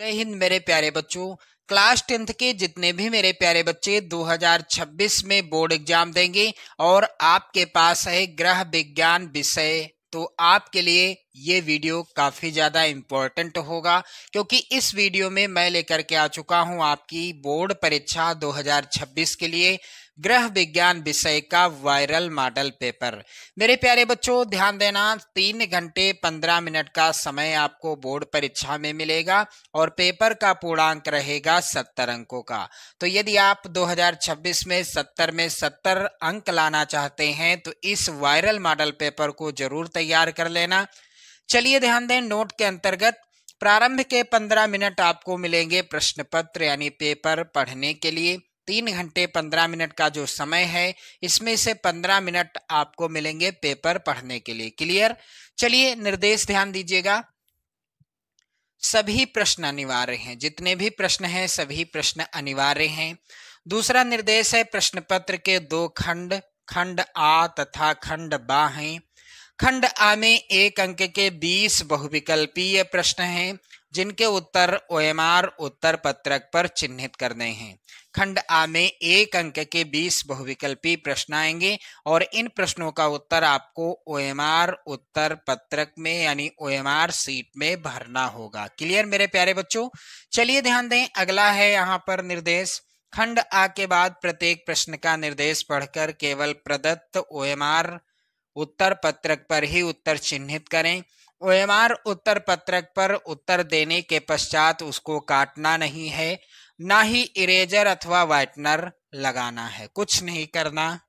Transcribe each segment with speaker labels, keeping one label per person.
Speaker 1: जय हिंद मेरे प्यारे बच्चों। क्लास 10th के जितने भी मेरे प्यारे बच्चे 2026 में बोर्ड एग्जाम देंगे और आपके पास है गृह विज्ञान विषय, तो आपके लिए ये वीडियो काफी ज्यादा इम्पोर्टेंट होगा, क्योंकि इस वीडियो में मैं लेकर के आ चुका हूं आपकी बोर्ड परीक्षा 2026 के लिए गृह विज्ञान विषय का वायरल मॉडल पेपर। मेरे प्यारे बच्चों ध्यान देना, 3 घंटे 15 मिनट का समय आपको बोर्ड परीक्षा में मिलेगा और पेपर का पूर्णांक रहेगा 70 अंकों का। तो यदि आप 2026 में 70 में 70 अंक लाना चाहते हैं तो इस वायरल मॉडल पेपर को जरूर तैयार कर लेना। चलिए ध्यान दें, नोट के अंतर्गत प्रारंभ के 15 मिनट आपको मिलेंगे प्रश्न पत्र यानी पेपर पढ़ने के लिए। 3 घंटे 15 मिनट का जो समय है, इसमें से 15 मिनट आपको मिलेंगे पेपर पढ़ने के लिए। क्लियर? चलिए निर्देश ध्यान दीजिएगा। सभी प्रश्न अनिवार्य हैं, जितने भी प्रश्न हैं सभी प्रश्न अनिवार्य हैं। दूसरा निर्देश है प्रश्न पत्र के 2 खंड, खंड आ तथा खंड बा हैं। खंड आ में 1 अंक के 20 बहुविकल्पीय प्रश्न हैं, जिनके उत्तर OMR उत्तर पत्रक पर चिन्हित करने हैं। खंड आ में 1 अंक के 20 बहुविकल्पीय प्रश्न आएंगे और इन प्रश्नों का उत्तर आपको OMR उत्तर पत्रक में यानी OMR सीट में भरना होगा। क्लियर मेरे प्यारे बच्चों? चलिए ध्यान दें, अगला है यहाँ पर निर्देश। खंड आ के बाद प्रत्येक प्रश्न का निर्देश पढ़कर केवल प्रदत्त OMR उत्तर पत्रक पर ही उत्तर चिन्हित करें। OMR उत्तर पत्रक पर उत्तर देने के पश्चात उसको काटना नहीं है, ना ही इरेजर अथवा व्हाइटनर लगाना है, कुछ नहीं करना।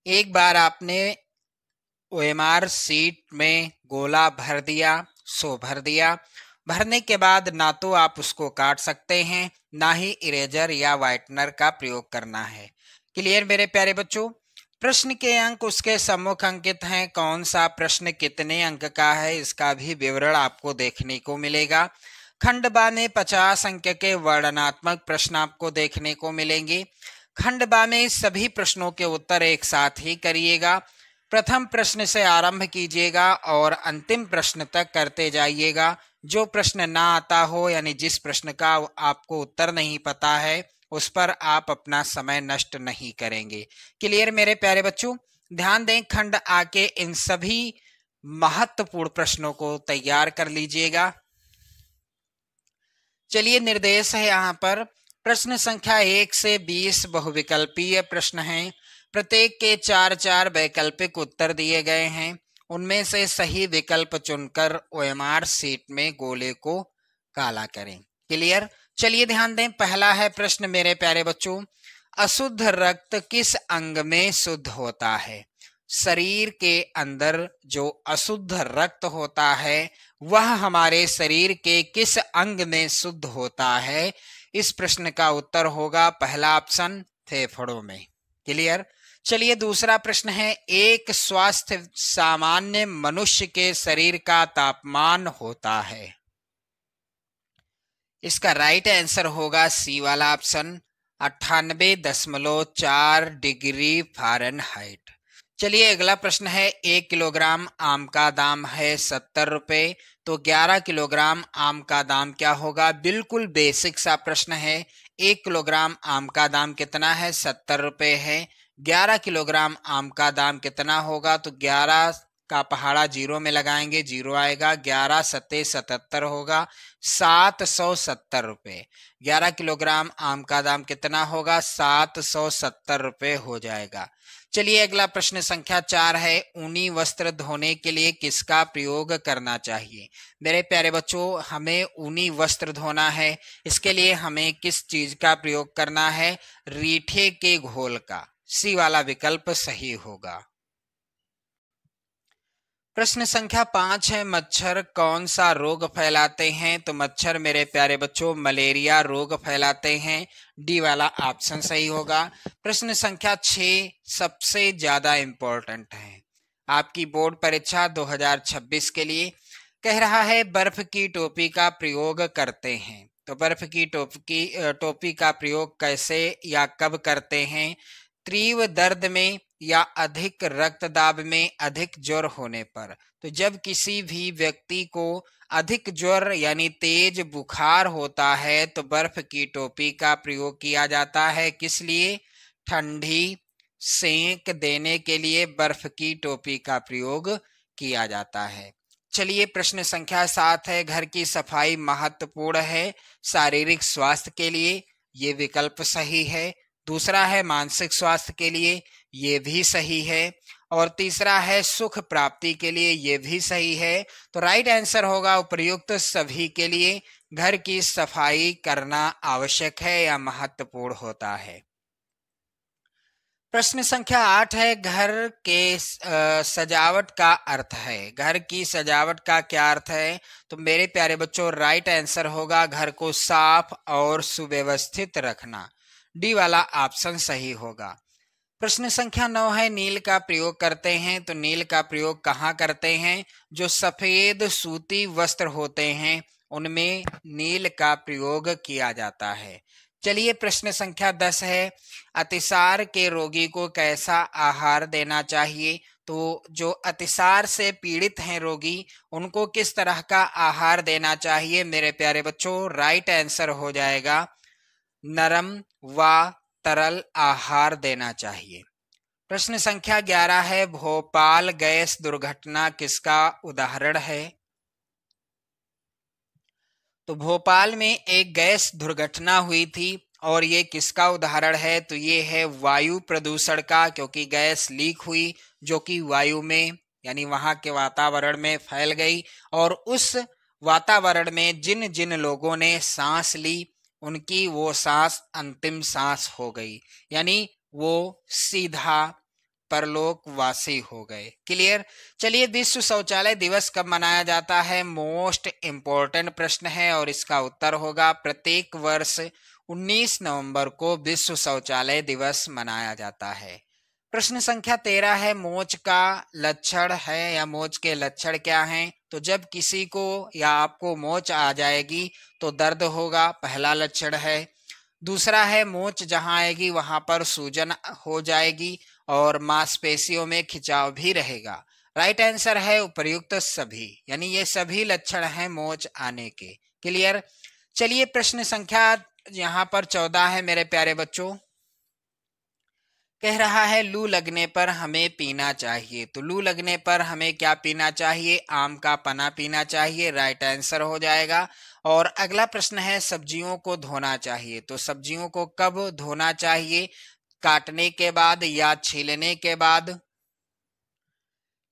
Speaker 1: एक बार आपने OMR सीट में गोला भर दिया सो भर दिया। भरने के बाद ना तो आप उसको काट सकते हैं, ना ही इरेजर या व्हाइटनर का प्रयोग करना है। क्लियर मेरे प्यारे बच्चों? प्रश्न के अंक उसके सम्मुख अंकित हैं। कौन सा प्रश्न कितने अंक का है इसका भी विवरण आपको देखने को मिलेगा। खंड बा में 50 अंक के वर्णनात्मक प्रश्न आपको देखने को मिलेंगे। खंड बा में सभी प्रश्नों के उत्तर एक साथ ही करिएगा। प्रथम प्रश्न से आरंभ कीजिएगा और अंतिम प्रश्न तक करते जाइएगा। जो प्रश्न ना आता हो यानी जिस प्रश्न का आपको उत्तर नहीं पता है, उस पर आप अपना समय नष्ट नहीं करेंगे। क्लियर मेरे प्यारे बच्चों? ध्यान दें, खंड आ के इन सभी महत्वपूर्ण प्रश्नों को तैयार कर लीजिएगा। चलिए निर्देश है यहाँ पर प्रश्न संख्या 1 से 20 बहुविकल्पीय प्रश्न हैं। प्रत्येक के 4-4 वैकल्पिक उत्तर दिए गए हैं। उनमें से सही विकल्प चुनकर OMR सीट में गोले को काला करें। क्लियर? चलिए ध्यान दें, पहला है प्रश्न मेरे प्यारे बच्चों, अशुद्ध रक्त किस अंग में शुद्ध होता है? शरीर के अंदर जो अशुद्ध रक्त होता है वह हमारे शरीर के किस अंग में शुद्ध होता है? इस प्रश्न का उत्तर होगा पहला ऑप्शन, फेफड़ों में। क्लियर? चलिए दूसरा प्रश्न है, एक स्वस्थ सामान्य मनुष्य के शरीर का तापमान होता है। इसका राइट आंसर होगा सी वाला ऑप्शन, 98.4 डिग्री फ़ारेनहाइट। चलिए अगला प्रश्न है, 1 किलोग्राम आम का दाम है 70 रुपए, तो 11 किलोग्राम आम का दाम क्या होगा? बिल्कुल बेसिक सा प्रश्न है। 1 किलोग्राम आम का दाम कितना है? 70 रुपए है। 11 किलोग्राम आम का दाम कितना होगा? तो 11 का पहाड़ा 0 में लगाएंगे, 0 आएगा। 11 सत्ते 77 होगा, 770 रुपये। 11 किलोग्राम आम का दाम कितना होगा? 770 रुपये हो जाएगा। चलिए अगला प्रश्न संख्या 4 है, ऊनी वस्त्र धोने के लिए किसका प्रयोग करना चाहिए? मेरे प्यारे बच्चों, हमें ऊनी वस्त्र धोना है, इसके लिए हमें किस चीज का प्रयोग करना है? रीठे के घोल का। सी वाला विकल्प सही होगा। प्रश्न संख्या 5 है, मच्छर कौन सा रोग फैलाते हैं? तो मच्छर मेरे प्यारे बच्चों मलेरिया रोग फैलाते हैं। डी वाला ऑप्शन सही होगा। प्रश्न संख्या 6 सबसे ज्यादा इंपॉर्टेंट है आपकी बोर्ड परीक्षा 2026 के लिए। कह रहा है बर्फ की टोपी का प्रयोग करते हैं। तो बर्फ की टोपी का प्रयोग कैसे या कब करते हैं? तीव्र दर्द में या अधिक रक्तदाब में अधिक ज्वर होने पर। तो जब किसी भी व्यक्ति को अधिक ज्वर यानी तेज बुखार होता है तो बर्फ की टोपी का प्रयोग किया जाता है। किस लिए? ठंडी सेंक देने के लिए बर्फ की टोपी का प्रयोग किया जाता है। चलिए प्रश्न संख्या 7 है, घर की सफाई महत्वपूर्ण है शारीरिक स्वास्थ्य के लिए, ये विकल्प सही है। दूसरा है मानसिक स्वास्थ्य के लिए, ये भी सही है। और तीसरा है सुख प्राप्ति के लिए, ये भी सही है। तो राइट आंसर होगा उपर्युक्त सभी के लिए घर की सफाई करना आवश्यक है या महत्वपूर्ण होता है। प्रश्न संख्या 8 है, घर के सजावट का अर्थ है। घर की सजावट का क्या अर्थ है? तो मेरे प्यारे बच्चों राइट आंसर होगा घर को साफ और सुव्यवस्थित रखना। डी वाला ऑप्शन सही होगा। प्रश्न संख्या 9 है, नील का प्रयोग करते हैं। तो नील का प्रयोग कहाँ करते हैं? जो सफेद सूती वस्त्र होते हैं उनमें नील का प्रयोग किया जाता है। चलिए प्रश्न संख्या 10 है, अतिसार के रोगी को कैसा आहार देना चाहिए? तो जो अतिसार से पीड़ित हैं रोगी, उनको किस तरह का आहार देना चाहिए? मेरे प्यारे बच्चों राइट आंसर हो जाएगा नरम व तरल आहार देना चाहिए। प्रश्न संख्या 11 है, भोपाल गैस दुर्घटना किसका उदाहरण है? तो भोपाल में एक गैस दुर्घटना हुई थी और ये किसका उदाहरण है? तो ये है वायु प्रदूषण का, क्योंकि गैस लीक हुई जो कि वायु में यानी वहां के वातावरण में फैल गई और उस वातावरण में जिन जिन लोगों ने सांस ली उनकी वो सांस अंतिम सांस हो गई, यानी वो सीधा परलोकवासी हो गए। क्लियर? चलिए विश्व शौचालय दिवस कब मनाया जाता है? मोस्ट इंपॉर्टेंट प्रश्न है और इसका उत्तर होगा प्रत्येक वर्ष 19 नवंबर को विश्व शौचालय दिवस मनाया जाता है। प्रश्न संख्या 13 है, मोच का लक्षण है या मोच के लक्षण क्या हैं? तो जब किसी को या आपको मोच आ जाएगी तो दर्द होगा, पहला लक्षण है। दूसरा है मोच जहां आएगी वहां पर सूजन हो जाएगी और मांसपेशियों में खिंचाव भी रहेगा। राइट आंसर है उपर्युक्त सभी, यानी ये सभी लक्षण हैं मोच आने के। क्लियर? चलिए प्रश्न संख्या यहाँ पर 14 है मेरे प्यारे बच्चों, कह रहा है लू लगने पर हमें पीना चाहिए। तो लू लगने पर हमें क्या पीना चाहिए? आम का पना पीना चाहिए। राइट आंसर हो जाएगा। और अगला प्रश्न है, सब्जियों को धोना चाहिए। तो सब्जियों को कब धोना चाहिए? काटने के बाद या छीलने के बाद?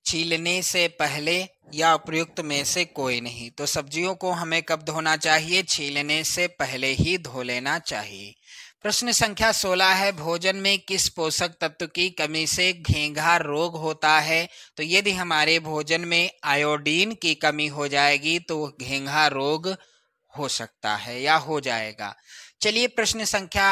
Speaker 1: छीलने से पहले या उपयुक्त में से कोई नहीं। तो सब्जियों को हमें कब धोना चाहिए? छीलने से पहले ही धो लेना चाहिए। प्रश्न संख्या 16 है, भोजन में किस पोषक तत्व की कमी से घेंघा रोग होता है? तो यदि हमारे भोजन में आयोडीन की कमी हो जाएगी तो घेंघा रोग हो सकता है या हो जाएगा। चलिए प्रश्न संख्या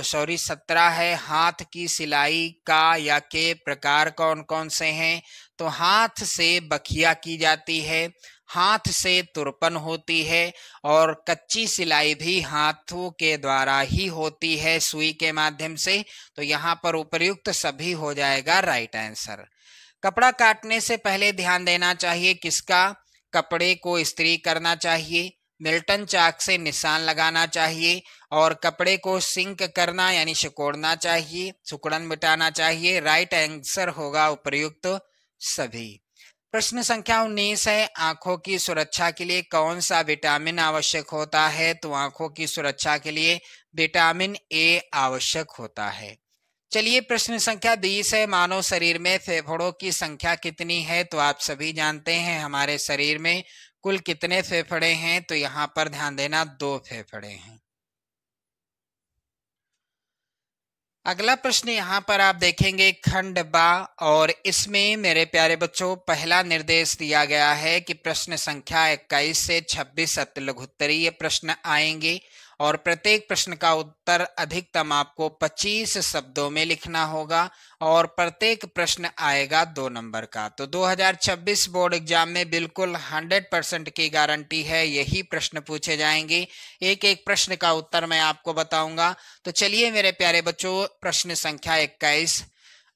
Speaker 1: 17 है, हाथ की सिलाई का या के प्रकार कौन कौन से हैं? तो हाथ से बखिया की जाती है, हाथ से तुरपन होती है और कच्ची सिलाई भी हाथों के द्वारा ही होती है सुई के माध्यम से। तो यहाँ पर उपर्युक्त सभी हो जाएगा राइट आंसर। कपड़ा काटने से पहले ध्यान देना चाहिए किसका? कपड़े को इस्त्री करना चाहिए, मिल्टन चाक से निशान लगाना चाहिए और कपड़े को सिंक करना यानी सिकोड़ना चाहिए, सिकुड़न मिटाना चाहिए। राइट आंसर होगा उपर्युक्त सभी। प्रश्न संख्या 19 है, आंखों की सुरक्षा के लिए कौन सा विटामिन आवश्यक होता है? तो आंखों की सुरक्षा के लिए विटामिन ए आवश्यक होता है। चलिए प्रश्न संख्या 20 है, मानव शरीर में फेफड़ों की संख्या कितनी है? तो आप सभी जानते हैं हमारे शरीर में कुल कितने फेफड़े हैं? तो यहाँ पर ध्यान देना 2 फेफड़े हैं। अगला प्रश्न यहाँ पर आप देखेंगे खंड बा और इसमें मेरे प्यारे बच्चों पहला निर्देश दिया गया है कि प्रश्न संख्या 21 से 26 अतिलघुत्तरीय प्रश्न आएंगे और प्रत्येक प्रश्न का उत्तर अधिकतम आपको 25 शब्दों में लिखना होगा और प्रत्येक प्रश्न आएगा 2 नंबर का। तो 2026 बोर्ड एग्जाम में बिल्कुल 100% की गारंटी है यही प्रश्न पूछे जाएंगे। एक एक प्रश्न का उत्तर मैं आपको बताऊंगा। तो चलिए मेरे प्यारे बच्चों प्रश्न संख्या 21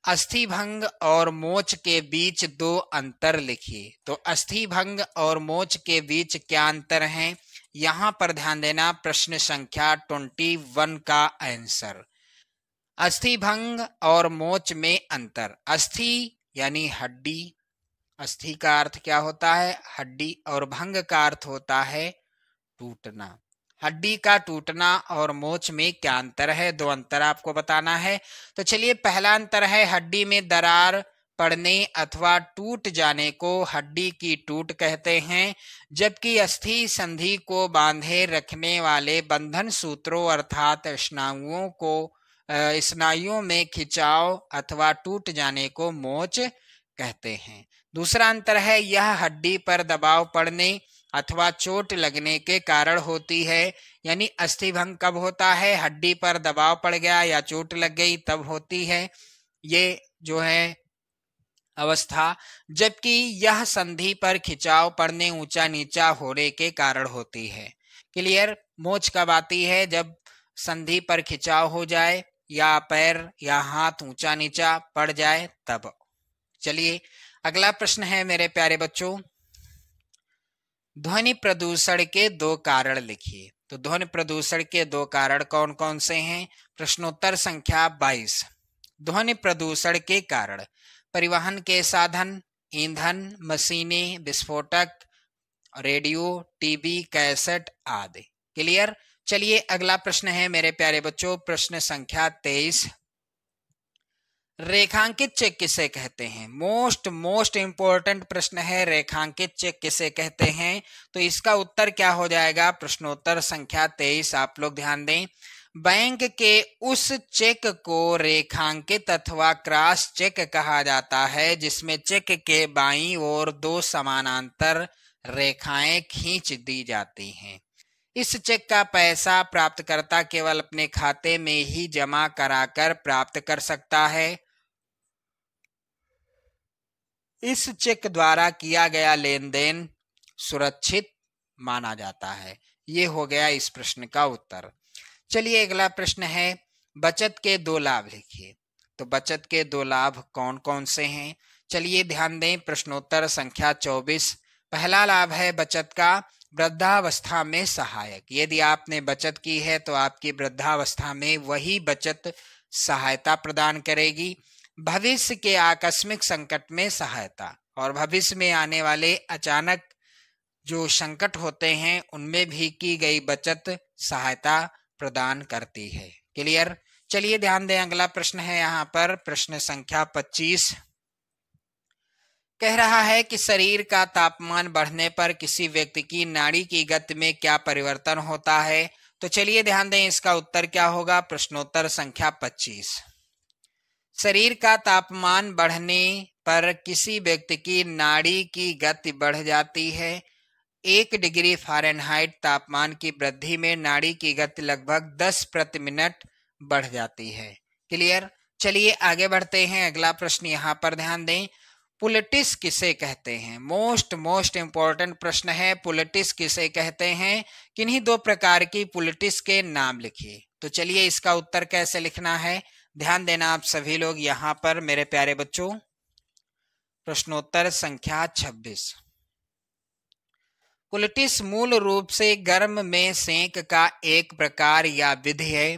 Speaker 1: अस्थिभंग और मोच के बीच दो अंतर लिखिए। तो अस्थिभंग और मोच के बीच क्या अंतर है, यहां पर ध्यान देना। प्रश्न संख्या 21 का आंसर। अस्थिभंग और मोच में अंतर। अस्थि यानी हड्डी, अस्थि का अर्थ क्या होता है, हड्डी, और भंग का अर्थ होता है टूटना। हड्डी का टूटना और मोच में क्या अंतर है, दो अंतर आपको बताना है। तो चलिए, पहला अंतर है हड्डी में दरार पड़ने अथवा टूट जाने को हड्डी की टूट कहते हैं, जबकि अस्थि संधि को बांधे रखने वाले बंधन सूत्रों अर्थात स्नायुओं को स्नायुओं में खिंचाव अथवा टूट जाने को मोच कहते हैं। दूसरा अंतर है यह हड्डी पर दबाव पड़ने अथवा चोट लगने के कारण होती है। यानी अस्थिभंग कब होता है, हड्डी पर दबाव पड़ गया या चोट लग गई तब होती है ये जो है अवस्था, जबकि यह संधि पर खिंचाव पड़ने ऊंचा नीचा होने के कारण होती है। क्लियर। मोच कब आती है, जब संधि पर खिंचाव हो जाए या पैर या हाथ ऊंचा नीचा पड़ जाए तब। चलिए, अगला प्रश्न है मेरे प्यारे बच्चों, ध्वनि प्रदूषण के दो कारण लिखिए। तो ध्वनि प्रदूषण के दो कारण कौन कौन से हैं, प्रश्नोत्तर संख्या 22। ध्वनि प्रदूषण के कारण परिवहन के साधन, ईंधन, मशीनें, विस्फोटक, रेडियो, टीवी, कैसेट आदि। क्लियर। चलिए, अगला प्रश्न है मेरे प्यारे बच्चों, प्रश्न संख्या 23। रेखांकित चेक किसे कहते हैं। मोस्ट इंपॉर्टेंट प्रश्न है, रेखांकित चेक किसे कहते हैं। तो इसका उत्तर क्या हो जाएगा, प्रश्नोत्तर संख्या 23। आप लोग ध्यान दें, बैंक के उस चेक को रेखांकित अथवा क्रॉस चेक कहा जाता है जिसमें चेक के बाईं ओर दो समानांतर रेखाएं खींच दी जाती हैं। इस चेक का पैसा प्राप्तकर्ता केवल अपने खाते में ही जमा कराकर प्राप्त कर सकता है। इस चेक द्वारा किया गया लेन देन सुरक्षित माना जाता है। ये हो गया इस प्रश्न का उत्तर। चलिए, अगला प्रश्न है, बचत के दो लाभ लिखिए। तो बचत के दो लाभ कौन कौन से हैं, चलिए ध्यान दें। प्रश्नोत्तर संख्या 24। पहला लाभ है बचत का वृद्धावस्था में सहायक। यदि आपने बचत की है तो आपकी वृद्धावस्था में वही बचत सहायता प्रदान करेगी। भविष्य के आकस्मिक संकट में सहायता, और भविष्य में आने वाले अचानक जो संकट होते हैं उनमें भी की गई बचत सहायता प्रदान करती है। क्लियर। चलिए ध्यान दें, अगला प्रश्न है यहाँ पर प्रश्न संख्या 25। कह रहा है कि शरीर का तापमान बढ़ने पर किसी व्यक्ति की नाड़ी की गति में क्या परिवर्तन होता है। तो चलिए ध्यान दें, इसका उत्तर क्या होगा, प्रश्नोत्तर संख्या 25। शरीर का तापमान बढ़ने पर किसी व्यक्ति की नाड़ी की गति बढ़ जाती है। 1 डिग्री फ़ारेनहाइट तापमान की वृद्धि में नाड़ी की गति लगभग 10 प्रति मिनट बढ़ जाती है। क्लियर। चलिए आगे बढ़ते हैं, अगला प्रश्न यहाँ पर ध्यान दें, पुलटिस किसे कहते हैं। मोस्ट इंपॉर्टेंट प्रश्न है, पुलटिस किसे कहते हैं। किन्हीं दो प्रकार की पुलटिस के नाम लिखिए। तो चलिए, इसका उत्तर कैसे लिखना है, ध्यान देना आप सभी लोग यहाँ पर मेरे प्यारे बच्चों। प्रश्नोत्तर संख्या 26। पुलटिस मूल रूप से गर्म में सेंक का एक प्रकार या विधि है।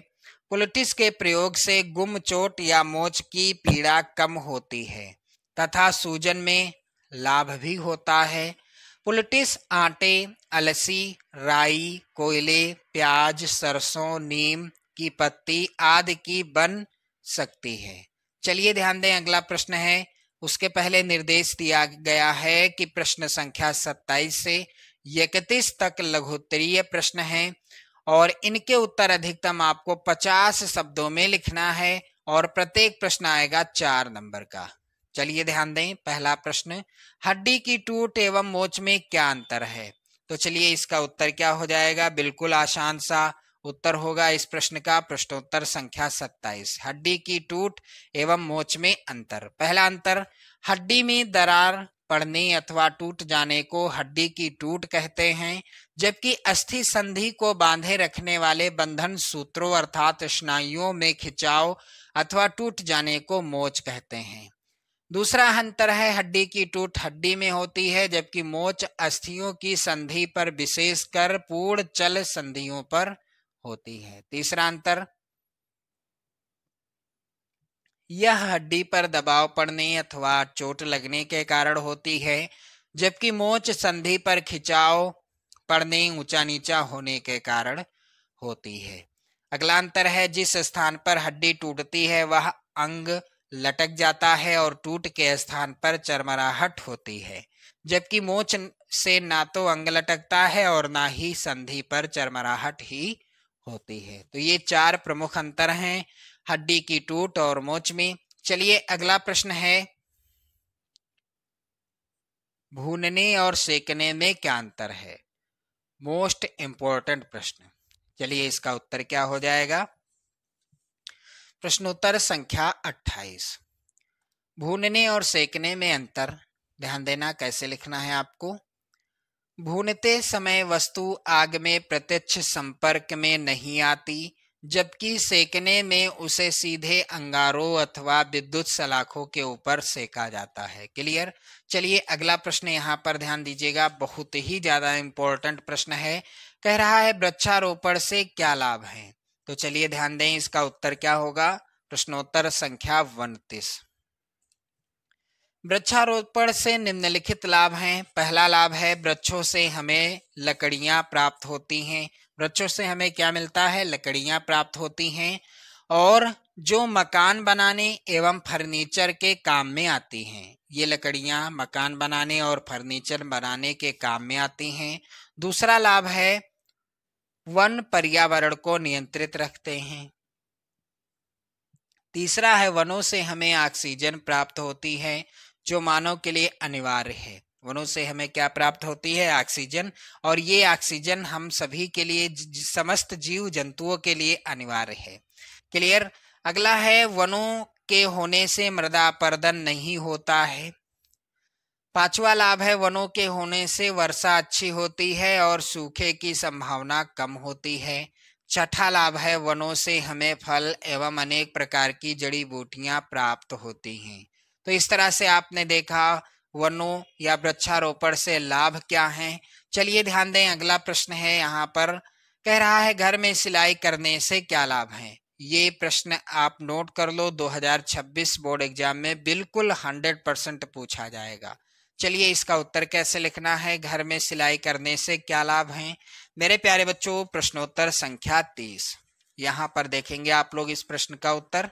Speaker 1: पुलटिस के प्रयोग से गुम, चोट या मोच की पीड़ा कम होती है तथा सूजन में लाभ भी होता है। पुलटिस आटे, अलसी, राई, कोयले, प्याज, सरसों, नीम की पत्ती आदि की बन सकती है। चलिए ध्यान दें, अगला प्रश्न है, उसके पहले निर्देश दिया गया है कि प्रश्न संख्या 27 से 31 तक लघुत्तरीय प्रश्न है और इनके उत्तर अधिकतम आपको 50 शब्दों में लिखना है और प्रत्येक प्रश्न आएगा 4 नंबर का। चलिए ध्यान दें, पहला प्रश्न, हड्डी की टूट एवं मोच में क्या अंतर है। तो चलिए इसका उत्तर क्या हो जाएगा, बिल्कुल आसान सा उत्तर होगा इस प्रश्न का, प्रश्नोत्तर संख्या 27। हड्डी की टूट एवं मोच में अंतर। पहला अंतर, हड्डी में दरार पड़ने अथवा टूट जाने को हड्डी की टूट कहते हैं, जबकि अस्थि संधि को बांधे रखने वाले बंधन सूत्रों अर्थात स्नायुओं में खिंचाव अथवा टूट जाने को मोच कहते हैं। दूसरा अंतर है, हड्डी की टूट हड्डी में होती है, जबकि मोच अस्थियों की संधि पर विशेषकर पूर्ण चल संधियों पर होती है। तीसरा अंतर, यह हड्डी पर दबाव पड़ने अथवा चोट लगने के कारण होती है, जबकि मोच संधि पर खिंचाव पड़ने ऊंचा नीचा होने के कारण होती है। अगला अंतर है, जिस स्थान पर हड्डी टूटती है वह अंग लटक जाता है और टूट के स्थान पर चरमराहट होती है, जबकि मोच से ना तो अंग लटकता है और ना ही संधि पर चरमराहट ही होती है। तो ये चार प्रमुख अंतर हैं हड्डी की टूट और मोच में। चलिए अगला प्रश्न है, भूनने और सेकने में क्या अंतर है? मोस्ट इंपॉर्टेंट प्रश्न। चलिए इसका उत्तर क्या हो जाएगा? प्रश्नोत्तर संख्या 28। भूनने और सेकने में अंतर, ध्यान देना कैसे लिखना है आपको। भूनते समय वस्तु आग में प्रत्यक्ष संपर्क में नहीं आती, जबकि सेकने में उसे सीधे अंगारों अथवा विद्युत सलाखों के ऊपर सेका जाता है। क्लियर? चलिए अगला प्रश्न यहाँ पर ध्यान दीजिएगा, बहुत ही ज्यादा इंपॉर्टेंट प्रश्न है। कह रहा है वृक्षारोपण से क्या लाभ है? तो चलिए ध्यान दें, इसका उत्तर क्या होगा? प्रश्नोत्तर संख्या 29। वृक्षारोपण से निम्नलिखित लाभ हैं। पहला लाभ है, वृक्षों से हमें लकड़ियां प्राप्त होती हैं। वृक्षों से हमें क्या मिलता है? लकड़ियां प्राप्त होती हैं, और जो मकान बनाने एवं फर्नीचर के काम में आती हैं। ये लकड़ियां मकान बनाने और फर्नीचर बनाने के काम में आती हैं। दूसरा लाभ है, वन पर्यावरण को नियंत्रित रखते हैं। तीसरा है, वनों से हमें ऑक्सीजन प्राप्त होती है, जो मानव के लिए अनिवार्य है। वनों से हमें क्या प्राप्त होती है? ऑक्सीजन, और ये ऑक्सीजन हम सभी के लिए, समस्त जीव जंतुओं के लिए अनिवार्य है। क्लियर? अगला है, वनों के होने से मृदा अपरदन नहीं होता है। पांचवा लाभ है, वनों के होने से वर्षा अच्छी होती है और सूखे की संभावना कम होती है। छठा लाभ है, वनों से हमें फल एवं अनेक प्रकार की जड़ी बूटियां प्राप्त होती हैं। तो इस तरह से आपने देखा वनों या वृक्षारोपण से लाभ क्या हैं। चलिए ध्यान दें, अगला प्रश्न है यहाँ पर, कह रहा है घर में सिलाई करने से क्या लाभ है? ये प्रश्न आप नोट कर लो, 2026 बोर्ड एग्जाम में बिल्कुल 100% पूछा जाएगा। चलिए इसका उत्तर कैसे लिखना है, घर में सिलाई करने से क्या लाभ हैं? मेरे प्यारे बच्चों, प्रश्नोत्तर संख्या 30। यहाँ पर देखेंगे आप लोग इस प्रश्न का उत्तर।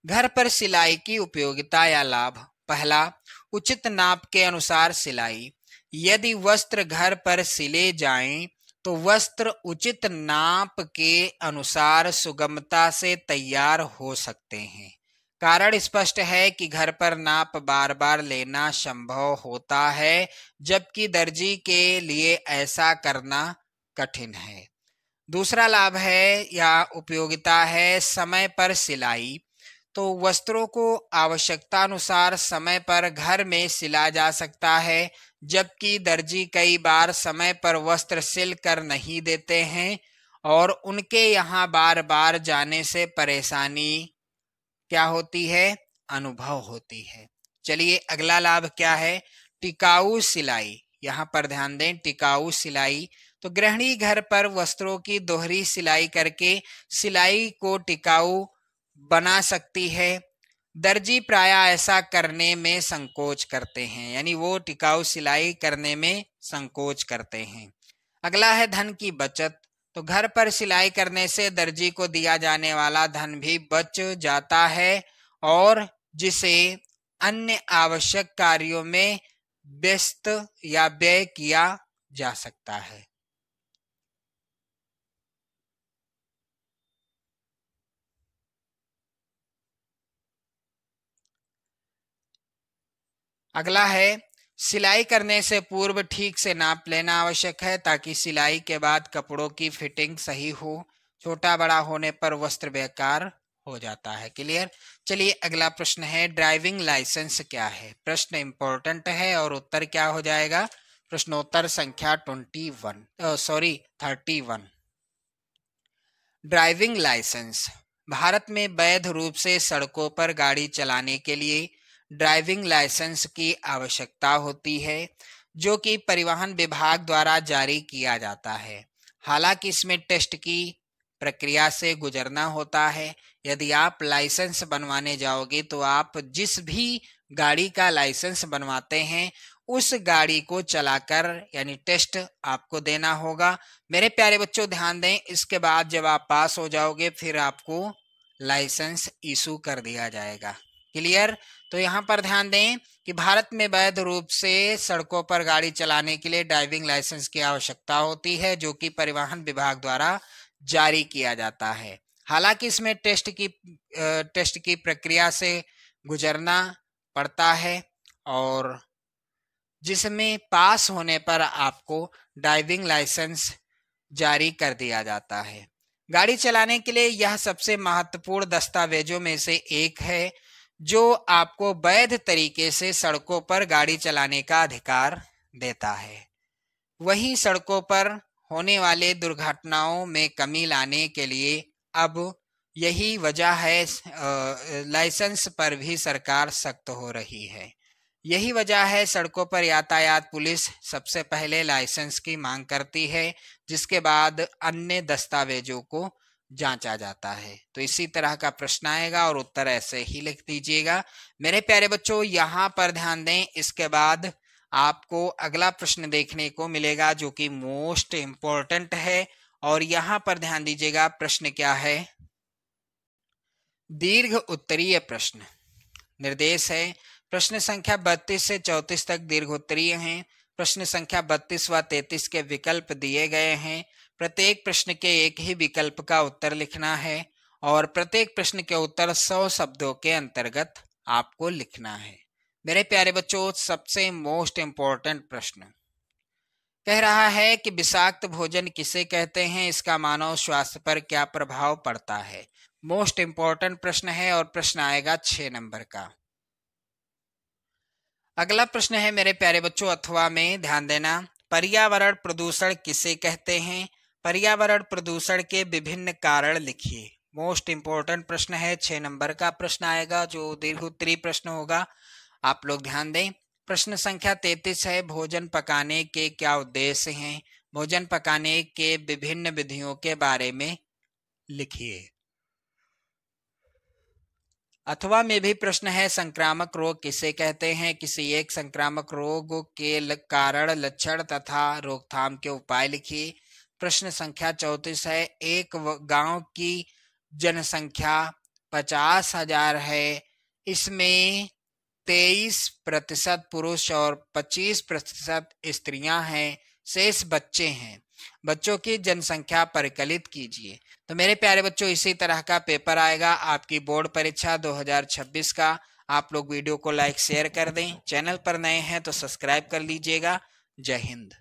Speaker 1: घर पर सिलाई की उपयोगिता या लाभ। पहला, उचित नाप के अनुसार सिलाई। यदि वस्त्र घर पर सिले जाएं तो वस्त्र उचित नाप के अनुसार सुगमता से तैयार हो सकते हैं। कारण स्पष्ट है कि घर पर नाप बार बार लेना संभव होता है, जबकि दर्जी के लिए ऐसा करना कठिन है। दूसरा लाभ है या उपयोगिता है समय पर सिलाई। तो वस्त्रों को आवश्यकता अनुसार समय पर घर में सिला जा सकता है, जबकि दर्जी कई बार समय पर वस्त्र सिल कर नहीं देते हैं और उनके यहाँ बार बार जाने से परेशानी क्या होती है? अनुभव होती है। चलिए अगला लाभ क्या है? टिकाऊ सिलाई। यहाँ पर ध्यान दें, टिकाऊ सिलाई। तो गृहिणी घर पर वस्त्रों की दोहरी सिलाई करके सिलाई को टिकाऊ बना सकती है। दर्जी प्राय ऐसा करने में संकोच करते हैं, यानी वो टिकाऊ सिलाई करने में संकोच करते हैं। अगला है धन की बचत। तो घर पर सिलाई करने से दर्जी को दिया जाने वाला धन भी बच जाता है और जिसे अन्य आवश्यक कार्यों में व्यस्त या व्यय किया जा सकता है। अगला है, सिलाई करने से पूर्व ठीक से नाप लेना आवश्यक है ताकि सिलाई के बाद कपड़ों की फिटिंग सही हो। छोटा बड़ा होने पर वस्त्र बेकार हो जाता है। क्लियर। चलिए अगला प्रश्न है, ड्राइविंग लाइसेंस क्या है। प्रश्न इंपॉर्टेंट है और उत्तर क्या हो जाएगा, प्रश्नोत्तर संख्या 31। Driving licence. भारत में वैध रूप से सड़कों पर गाड़ी चलाने के लिए ड्राइविंग लाइसेंस की आवश्यकता होती है, जो कि परिवहन विभाग द्वारा जारी किया जाता है। हालांकि इसमें टेस्ट की प्रक्रिया से गुजरना होता है। यदि आप लाइसेंस बनवाने जाओगे तो आप जिस भी गाड़ी का लाइसेंस बनवाते हैं उस गाड़ी को चलाकर यानी टेस्ट आपको देना होगा। मेरे प्यारे बच्चों ध्यान दें, इसके बाद जब आप पास हो जाओगे फिर आपको लाइसेंस इशू कर दिया जाएगा। क्लियर। तो यहाँ पर ध्यान दें कि भारत में वैध रूप से सड़कों पर गाड़ी चलाने के लिए ड्राइविंग लाइसेंस की आवश्यकता होती है, जो कि परिवहन विभाग द्वारा जारी किया जाता है। हालांकि इसमें टेस्ट की प्रक्रिया से गुजरना पड़ता है और जिसमें पास होने पर आपको ड्राइविंग लाइसेंस जारी कर दिया जाता है। गाड़ी चलाने के लिए यह सबसे महत्वपूर्ण दस्तावेजों में से एक है, जो आपको वैध तरीके से सड़कों पर गाड़ी चलाने का अधिकार देता है। वहीं सड़कों पर होने वाले दुर्घटनाओं में कमी लाने के लिए अब यही वजह है लाइसेंस पर भी सरकार सख्त हो रही है। यही वजह है सड़कों पर यातायात पुलिस सबसे पहले लाइसेंस की मांग करती है, जिसके बाद अन्य दस्तावेजों को जांचा जाता है। तो इसी तरह का प्रश्न आएगा और उत्तर ऐसे ही लिख दीजिएगा। मेरे प्यारे बच्चों यहाँ पर ध्यान दें, इसके बाद आपको अगला प्रश्न देखने को मिलेगा जो कि मोस्ट इंपॉर्टेंट है और यहाँ पर ध्यान दीजिएगा। प्रश्न क्या है, दीर्घ उत्तरीय प्रश्न। निर्देश है, प्रश्न संख्या 32 से 34 तक दीर्घोत्तरीय हैं। प्रश्न संख्या 32 व 33 के विकल्प दिए गए हैं। प्रत्येक प्रश्न के एक ही विकल्प का उत्तर लिखना है और प्रत्येक प्रश्न के उत्तर 100 शब्दों के अंतर्गत आपको लिखना है। मेरे प्यारे बच्चों सबसे मोस्ट इंपॉर्टेंट प्रश्न कह रहा है कि विषाक्त भोजन किसे कहते हैं, इसका मानव स्वास्थ्य पर क्या प्रभाव पड़ता है। मोस्ट इंपॉर्टेंट प्रश्न है और प्रश्न आएगा 6 नंबर का। अगला प्रश्न है मेरे प्यारे बच्चों अथवा में ध्यान देना, पर्यावरण प्रदूषण किसे कहते हैं। पर्यावरण प्रदूषण के विभिन्न कारण लिखिए। मोस्ट इंपॉर्टेंट प्रश्न है, 6 नंबर का प्रश्न आएगा जो दीर्घोत्तरीय प्रश्न होगा। आप लोग ध्यान दें। प्रश्न संख्या 33 है, भोजन पकाने के क्या उद्देश्य हैं। भोजन पकाने के विभिन्न विधियों के बारे में लिखिए। अथवा में भी प्रश्न है, संक्रामक रोग किसे कहते हैं। किसी एक संक्रामक रोग के कारण, लक्षण तथा रोकथाम के उपाय लिखिए। प्रश्न संख्या 34 है, एक गांव की जनसंख्या 50,000 है, इसमें 23% पुरुष और 25% स्त्रियां हैं, शेष बच्चे हैं। बच्चों की जनसंख्या परिकलित कीजिए। तो मेरे प्यारे बच्चों इसी तरह का पेपर आएगा आपकी बोर्ड परीक्षा 2026 का। आप लोग वीडियो को लाइक शेयर कर दें। चैनल पर नए हैं तो सब्सक्राइब कर लीजिएगा। जय हिंद।